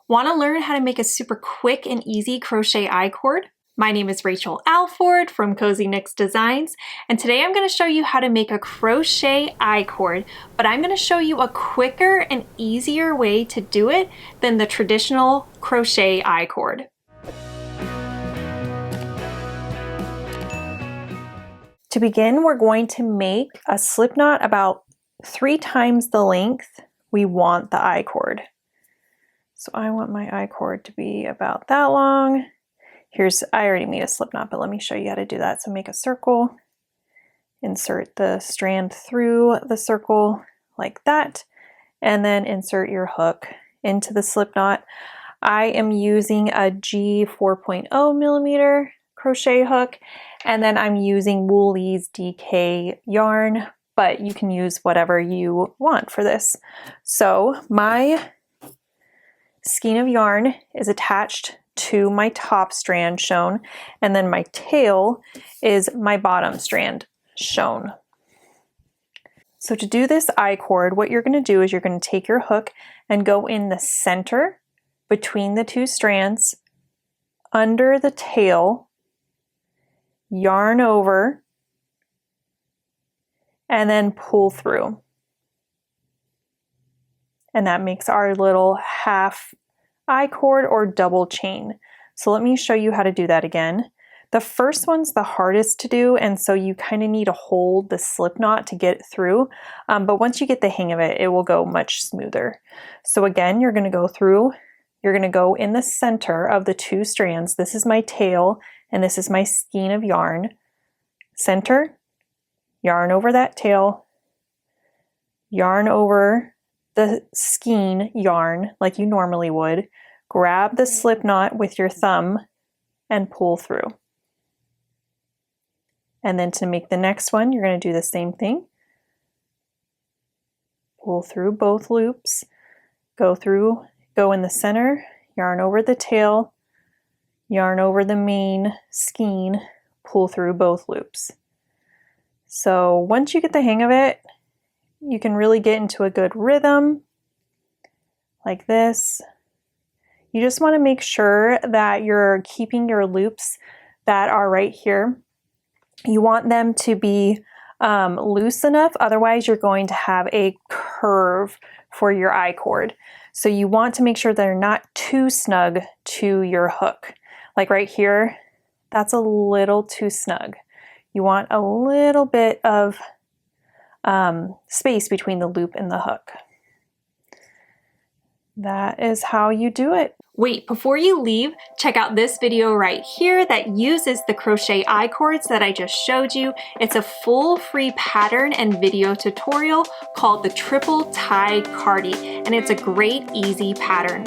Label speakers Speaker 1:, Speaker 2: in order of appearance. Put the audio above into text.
Speaker 1: Want to learn how to make a super quick and easy crochet I-cord? My name is Rachel Alford from Cozy Knits Designs, and today I'm going to show you how to make a crochet I-cord, but I'm going to show you a quicker and easier way to do it than the traditional crochet I-cord. To begin, we're going to make a slip knot about 3 times the length we want the I-cord. So I want my I-cord to be about that long. I already made a slip knot, but let me show you how to do that. So make a circle, insert the strand through the circle like that, and then insert your hook into the slip knot. I am using a G 4.0 millimeter crochet hook, and then I'm using Wool-Ease DK yarn, but you can use whatever you want for this. So my skein of yarn is attached to my top strand shown, and then my tail is my bottom strand shown. So to do this I-cord, what you're going to do is you're going to take your hook and go in the center between the 2 strands, under the tail, yarn over, and then pull through. And that makes our little half I-cord or double chain. So let me show you how to do that again. The first one's the hardest to do, and so you kind of need to hold the slip knot to get through, but once you get the hang of it, it will go much smoother. So again, you're going to go through, you're going to go in the center of the 2 strands. This is my tail, and this is my skein of yarn. Center, yarn over that tail, yarn over the skein yarn like you normally would, grab the slip knot with your thumb and pull through. And then to make the next one, you're going to do the same thing. Pull through both loops, go in the center, yarn over the tail, yarn over the main skein, pull through both loops. So once you get the hang of it, you can really get into a good rhythm like this. You just want to make sure that you're keeping your loops that are right here. You want them to be loose enough, otherwise you're going to have a curve for your I-cord. So you want to make sure they're not too snug to your hook. Like right here, that's a little too snug. You want a little bit of space between the loop and the hook. That is how you do it. Wait, before you leave, check out this video right here that uses the crochet I-cords that I just showed you. It's a full free pattern and video tutorial called the Triple Tie Cardie, and it's a great, easy pattern.